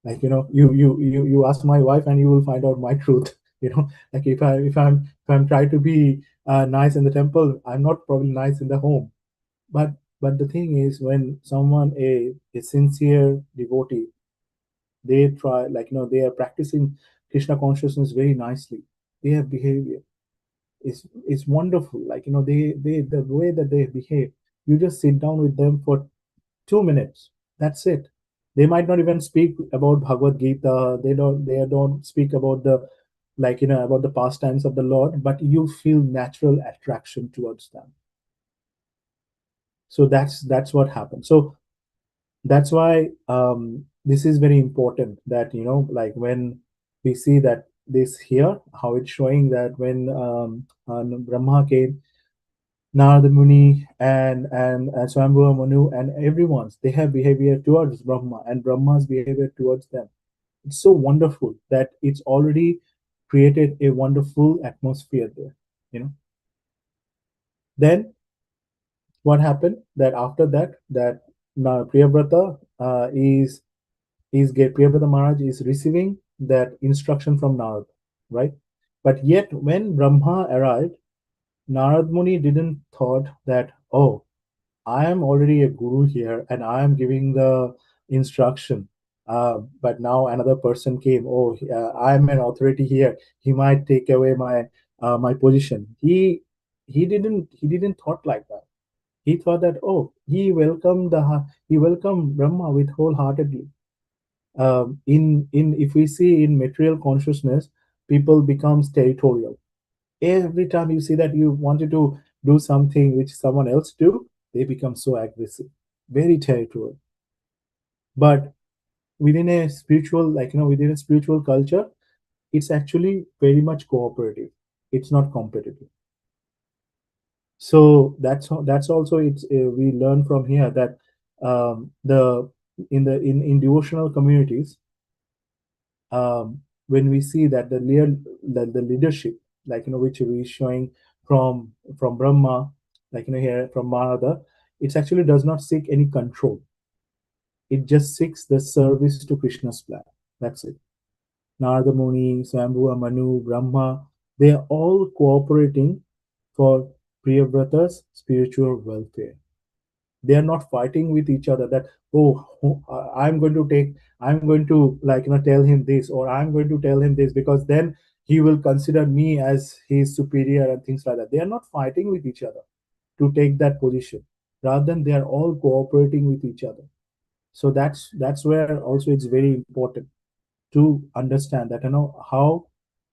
like you ask my wife and you will find out my truth. Like if I'm trying to be nice in the temple, I'm not probably nice in the home. But the thing is, when someone a sincere devotee, they try, like they are practicing Krishna consciousness very nicely, their behavior is wonderful. Like they the way that they behave, you just sit down with them for 2 minutes, that's it. They might not even speak about Bhagavad Gita, they don't speak about the, like about the pastimes of the Lord, but you feel natural attraction towards them. So that's what happens. So that's why this is very important, that like when we see that this here, how it's showing that when Brahma came, Narada Muni and Swambhuva Manu and everyone's, they have behavior towards Brahma and Brahma's behavior towards them. It's so wonderful that it's already created a wonderful atmosphere there. Then what happened, that after that Priyavrata Priyavrata Maharaj is receiving that instruction from Narad, right? But yet when Brahma arrived, Narad Muni didn't thought that, oh, I am already a guru here and I am giving the instruction. But now another person came. Oh, I am an authority here. He might take away my position. He didn't thought like that. He thought that, oh, he welcomed Brahma with wholeheartedly. In if we see in material consciousness, people becomes territorial. Every time you see that you wanted to do something which someone else do, they become so aggressive, very territorial. But within a spiritual, within a spiritual culture, it's actually very much cooperative. It's not competitive. So that's also it's we learn from here that the in devotional communities, when we see that the leadership, like which we showing from Brahma, like here from Mahada, it actually does not seek any control. It just seeks the service to Krishna's plan. That's it. Narada Muni, Swambhuva Manu, Brahma, they are all cooperating for Priyavrata's spiritual welfare. They are not fighting with each other that, I'm going to tell him this, or I'm going to tell him this, because then he will consider me as his superior and things like that. They are not fighting with each other to take that position. Rather than they are all cooperating with each other. So that's where also it's very important to understand that how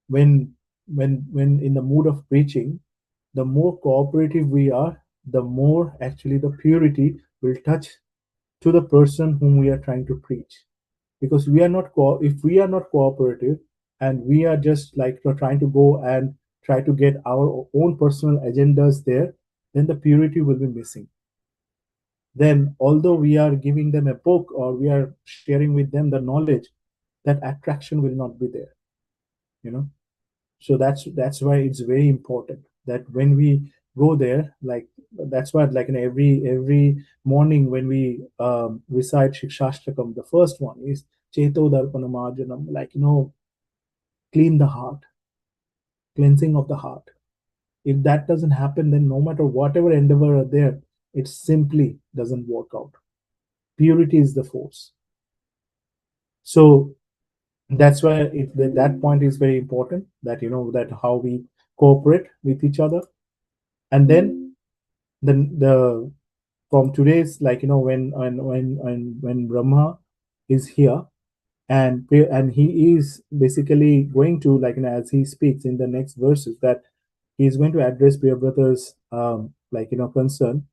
when in the mood of preaching, the more cooperative we are, the more actually the purity will touch to the person whom we are trying to preach. Because we are not if we are not cooperative, and we are just trying to go and try to get our own personal agendas there, then the purity will be missing. Then although we are giving them a book, or we are sharing with them the knowledge, that attraction will not be there. So that's why it's very important that when we go there, that's why in every morning when we recite Shikshashtakam, the first one is Cheto Darpana Marjanam, clean the heart, cleansing of the heart. If that doesn't happen, then no matter whatever endeavor are there, it simply doesn't work out. Purity is the force. So that's why that point is very important, that that how we cooperate with each other. And then the from today's when Brahma is here, and he is basically going to as he speaks in the next verses, that he is going to address Priyavrata's concern.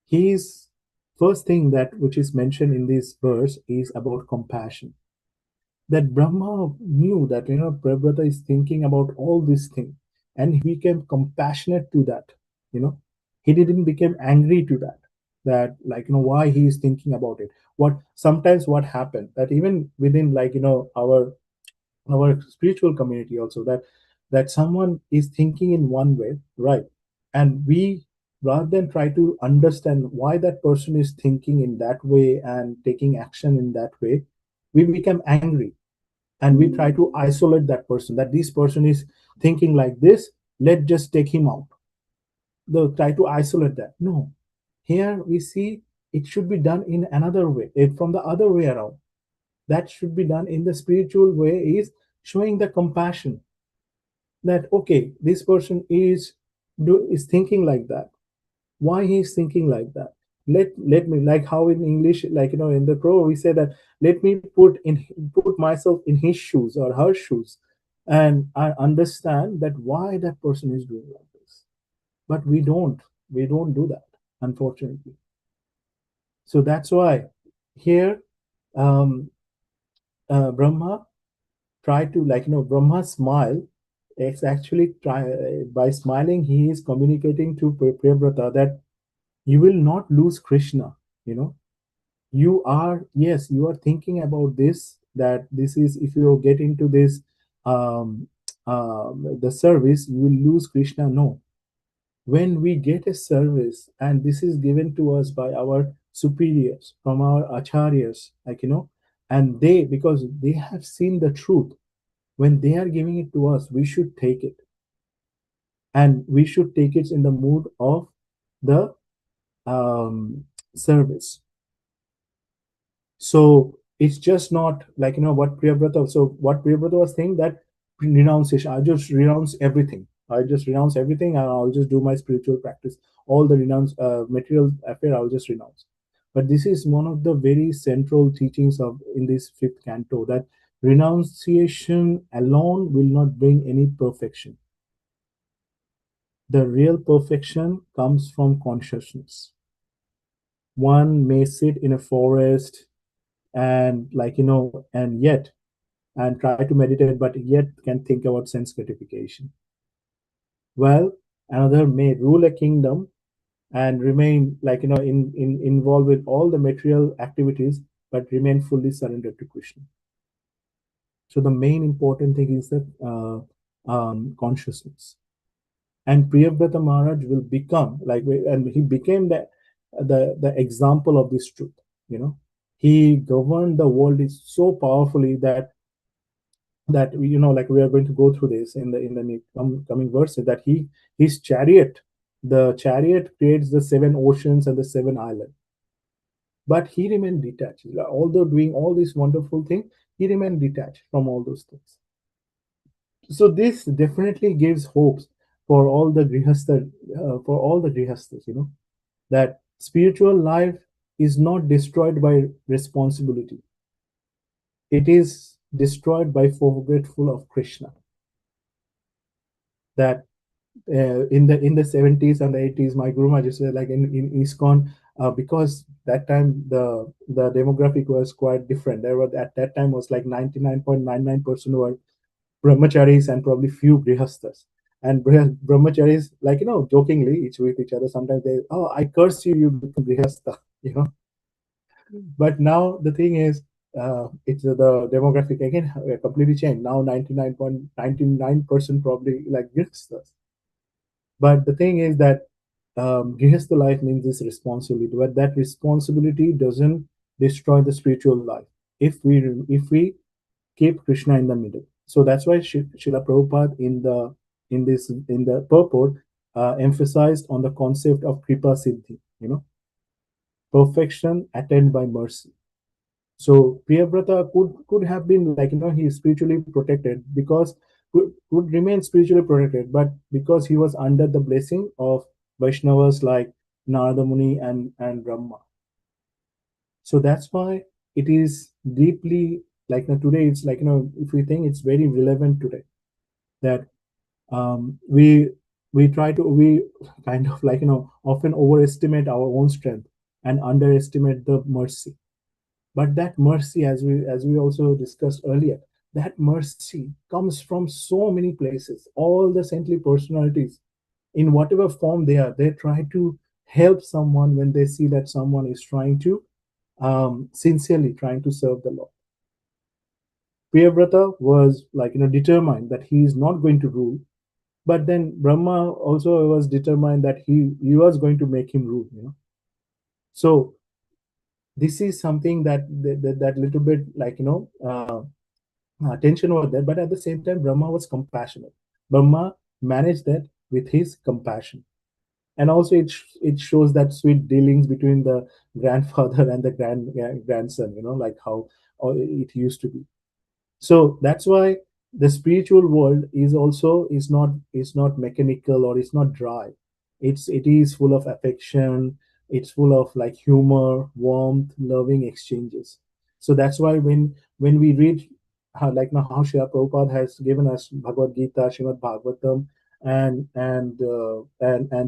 His first thing that which is mentioned in this verse is about compassion. That Brahma knew that Priyavrata is thinking about all these things, and he became compassionate to that. He didn't become angry to that why he is thinking about it. What happened, that even within our spiritual community also, that someone is thinking in one way, right? And we, rather than try to understand why that person is thinking in that way and taking action in that way, we become angry, and we try to isolate that person, that this person is thinking like this, let's just take him out. They'll try to isolate that. No, here we see it should be done in another way, from the other way around. That should be done in the spiritual way, is showing the compassion, that okay, this person is thinking like that. Why he is thinking like that? Let me, like how in English, in the Prabhu we say that, let me put myself in his shoes or her shoes, and I understand that why that person is doing like this. But we don't do that, unfortunately. So that's why here Brahma try to Brahma smile. It's actually by smiling he is communicating to Priyavrata that you will not lose Krishna. You are thinking about this, that this is, if you get into this the service, you will lose Krishna. No, when we get a service and this is given to us by our superiors, from our acharyas, and they, because they have seen the truth, when they are giving it to us, we should take it, and we should take it in the mood of the service. So it's just not what Priyavrata. So what Priyavrata was saying, that renunciation, I just renounce everything. And I'll just do my spiritual practice. All the material affair, I'll just renounce. But this is one of the very central teachings in this fifth canto, that renunciation alone will not bring any perfection. The real perfection comes from consciousness. One may sit in a forest and and yet and try to meditate, but yet can think about sense gratification. Well, another may rule a kingdom and remain involved with all the material activities, but remain fully surrendered to Krishna. So the main important thing is that consciousness. And Priyavrata Maharaj will become and he became the example of this truth. He governed the world so powerfully that we are going to go through this in the coming verses, that his chariot, the chariot creates the 7 oceans and the 7 islands, but he remained detached. Although doing all these wonderful things, he remained detached from all those things. So this definitely gives hopes for all the grihasthas, that spiritual life is not destroyed by responsibility. It is destroyed by forgetful of Krishna. That in the 70s and the 80s, my Guru Maharaj said, like in ISKCON, because that time the demographic was quite different. There were at that time was like 99.99% were brahmacharis and probably few grihasthas. And brahmacharis, jokingly each with each other, sometimes they, oh, I curse you, you become grihastha, But now the thing is, it's the demographic again completely changed. Now 99.99% probably like grihasthas. But the thing is that grihastha life means this responsibility, but that responsibility doesn't destroy the spiritual life if we keep Krishna in the middle. So that's why Srila Prabhupada in the purport emphasized on the concept of kripa siddhi, perfection attained by mercy. So Priyavrata could have been he is spiritually protected, because could remain spiritually protected, but because he was under the blessing of Vaishnavas like Narada Muni and Brahma. So that's why it is deeply today. It's if we think, it's very relevant today, that we kind of often overestimate our own strength and underestimate the mercy. But that mercy, as we also discussed earlier, that mercy comes from so many places. All the saintly personalities, in whatever form they are, they try to help someone when they see that someone is trying to sincerely trying to serve the Lord. Priyavrata was determined that he is not going to rule, but then Brahma also was determined that he was going to make him rule. So this is something that little bit tension was there, but at the same time Brahma was compassionate. Brahma managed that with his compassion, and also it shows that sweet dealings between the grandfather and the grandson, like how it used to be. So that's why the spiritual world is not mechanical, or it's not dry. It is full of affection. It's full of humor, warmth, loving exchanges. So that's why when we read how how Srila Prabhupada has given us Bhagavad Gita, Śrīmad-Bhāgavatam, and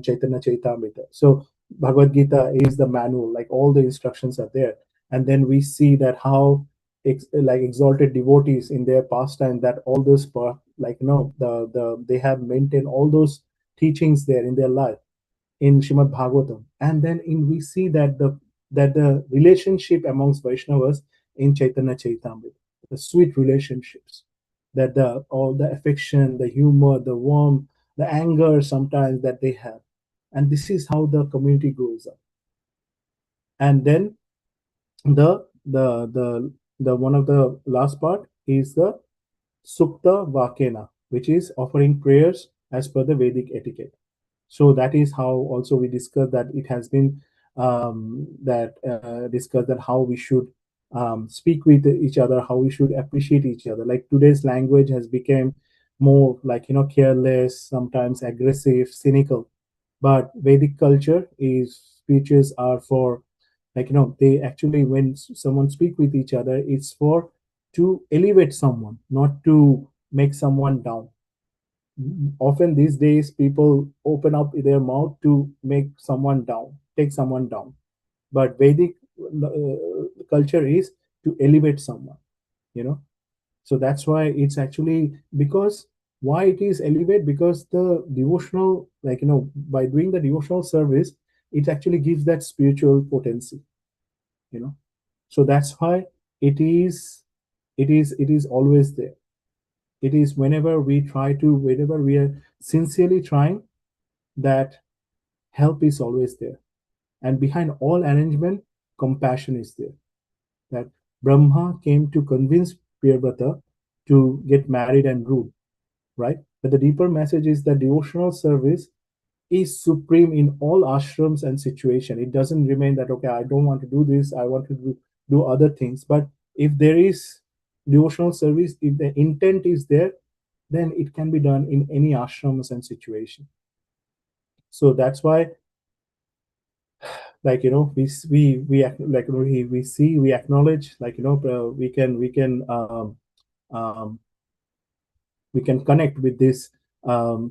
Chaitanya Charitamrita. So Bhagavad Gita is the manual, all the instructions are there, and then we see that how exalted devotees in their pastime, that all those they have maintained all those teachings there in their life in Śrīmad-Bhāgavatam. And then we see that the relationship amongst Vaishnavas in Chaitanya Charitamrita, the sweet relationships, that all the affection, the humor, the warmth, the anger sometimes that they have, and this is how the community grows up. And then the one of the last part is the Sukta Vakena, which is offering prayers as per the Vedic etiquette. So that is how also we discussed that it has been discussed that how we should speak with each other, how we should appreciate each other. Like today's language has become more careless, sometimes aggressive, cynical. But Vedic culture speeches are for they actually, when someone speak with each other, it's for to elevate someone, not to make someone down. Often these days people open up their mouth to make someone down, take someone down. But Vedic culture is to elevate someone. So that's why it's actually, because why it is elevated, because the devotional, like, by doing the devotional service, it actually gives that spiritual potency, so that's why it is always there. It is whenever we are sincerely trying, that help is always there. And behind all arrangement, compassion is there. That Brahma came to convince Priyavrata to get married and rule, right? But the deeper message is that devotional service is supreme in all ashrams and situation. It doesn't remain that, okay, I don't want to do this, I want to do other things. But if there is devotional service, if the intent is there, then it can be done in any ashrams and situation. So that's why, like, we acknowledge, like, we can connect with this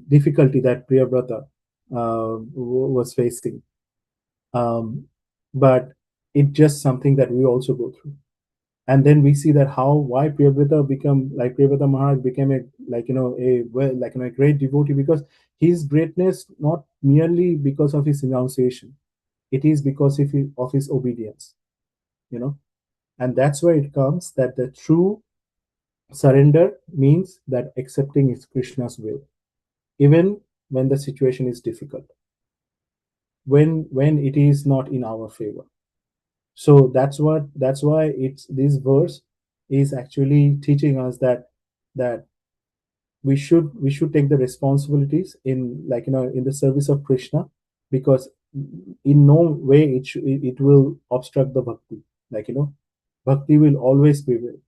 difficulty that Priyavrata was facing. But it's just something that we also go through. And then we see that why Priyavrata Maharaj became a great devotee, because his greatness not merely because of his renunciation, it is because of his obedience, and that's where it comes that the true surrender means that accepting is Krishna's will, even when the situation is difficult, when it is not in our favor. So that's why this verse is actually teaching us that we should take the responsibilities in the service of Krishna, because in no way it will obstruct the bhakti. Bhakti will always prevail,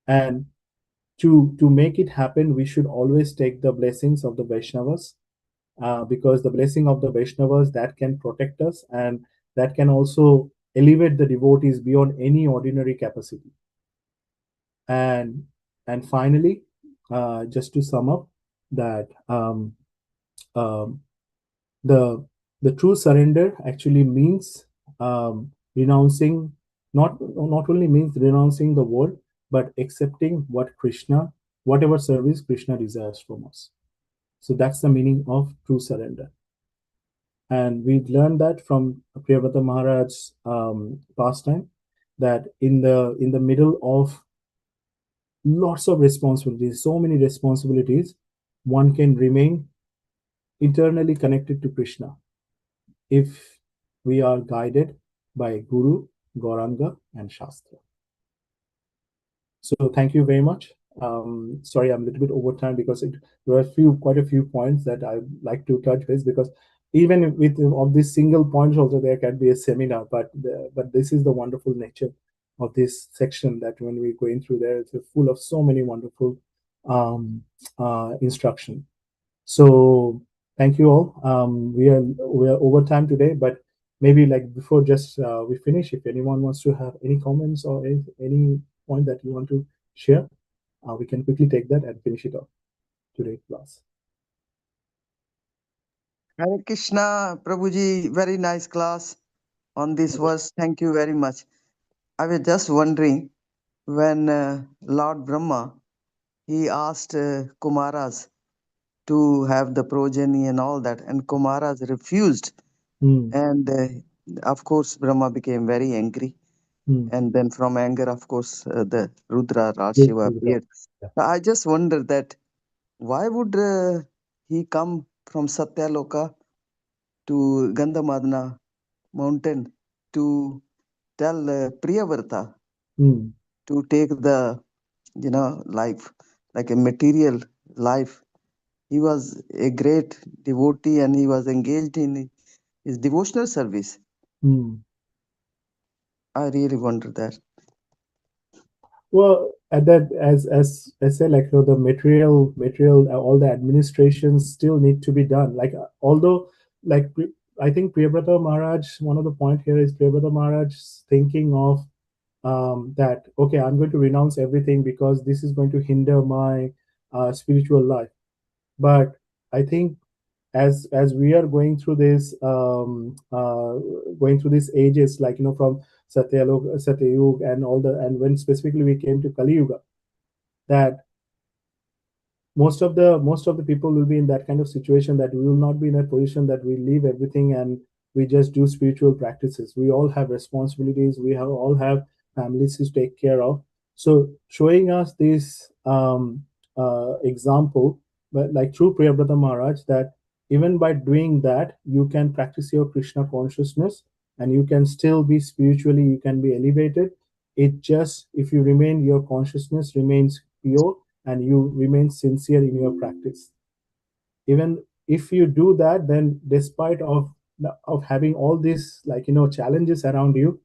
and to make it happen, we should always take the blessings of the Vaishnavas, because the blessing of the Vaishnavas, that can protect us, and that can also elevate the devotees beyond any ordinary capacity. And finally, just to sum up, that the true surrender actually means renouncing, not only means renouncing the world, but accepting whatever service Krishna desires from us. So that's the meaning of true surrender. And we've learned that from Priyavrata Maharaj's pastime, that in the middle of lots of responsibilities, so many responsibilities, one can remain internally connected to Krishna if we are guided by Guru, Gauranga, and Shastra. So thank you very much. Sorry, I'm a little bit over time, because there are quite a few points that I like to touch base, because even with of these single points also there can be a seminar, but this is the wonderful nature of this section, that when we're going through there, it's full of so many wonderful instruction. So thank you all. We are over time today, but maybe before just we finish, if anyone wants to have any comments or any point that you want to share, we can quickly take that and finish it off today's class. Hare Krishna, Prabhuji, very nice class on this verse. Thank you very much. I was just wondering, when Lord Brahma, he asked Kumaras to have the progeny and all that, and Kumaras refused. And of course, Brahma became very angry. And then from anger, of course, the Rudra, Lord Shiva appeared. Yeah. I just wonder that why would he come from Satyaloka to Gandhamadana mountain to tell Priyavrata to take the life, like a material life. He was a great devotee and he was engaged in his devotional service. I really wonder that. Well, at that, as I said, the material, all the administrations still need to be done. Although, I think Priyavrata Maharaj, one of the point here is Priyavrata Maharaj thinking of that, okay, I'm going to renounce everything because this is going to hinder my spiritual life. But I think as we are going through this these ages, from Satyayug and all and when specifically we came to Kali Yuga, that most of the people will be in that kind of situation, that we will not be in a position that we leave everything and we just do spiritual practices. We all have responsibilities. We all have families to take care of. So showing us this example, but like through Priyabrata Maharaj, that even by doing that, you can practice your Krishna consciousness and you can still be spiritually, you can be elevated. It just, if you remain, your consciousness remains pure and you remain sincere in your practice. Even if you do that, then despite of having all these, like, challenges around you,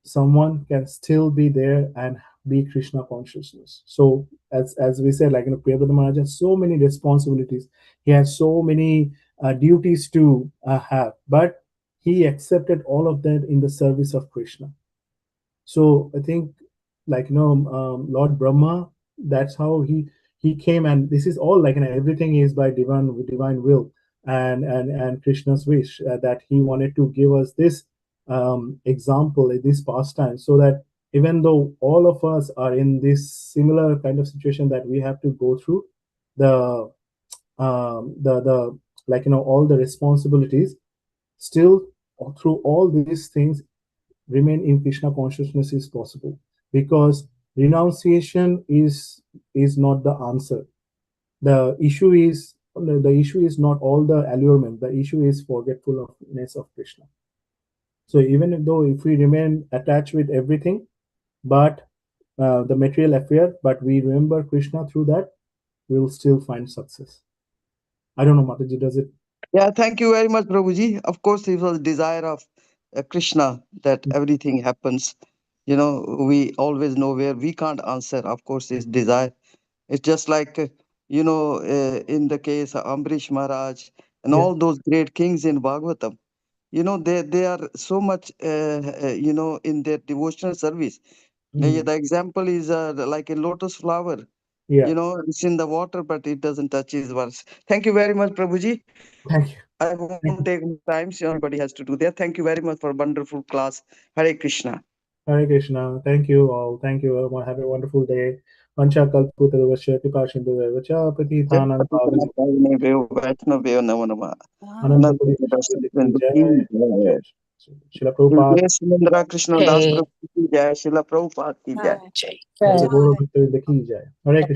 someone can still be there and be Krishna consciousness. So as we said, like, Priyabrata Maharaj has so many responsibilities. He has so many duties to have, but he accepted all of that in the service of Krishna. So I think, like, Lord Brahma, that's how he came, and this is all, like, everything is by divine will and Krishna's wish, that he wanted to give us this example, this pastime, so that even though all of us are in this similar kind of situation that we have to go through the like, all the responsibilities, still through all these things, remain in Krishna consciousness is possible, because renunciation is not the answer. The issue is not all the allurement. The issue is forgetfulness of Krishna. So even though if we remain attached with everything, but the material affair, but we remember Krishna through that, we'll still find success. I don't know, Mataji, does it? Yeah, thank you very much, Prabhuji. Of course, it was desire of Krishna that everything happens. We always know where we can't answer. Of course, it's desire. It's just like, in the case of Ambrish Maharaj and all those great kings in Bhagavatam, they are so much, in their devotional service. The example is like a lotus flower. It's in the water, but it doesn't touch his words. Thank you very much, Prabhuji. Thank you. I won't take time, so everybody has to do that. Thank you very much for a wonderful class. Hare Krishna. Hare Krishna. Thank you all. Thank you. Have a wonderful day. Vancha kalputarvasya kripasindhuvacha patithanam Srila Prabhupada. Somendra Krishna Das Prabhu ki jai. Srila Prabhupada ki jai. Hare Krishna.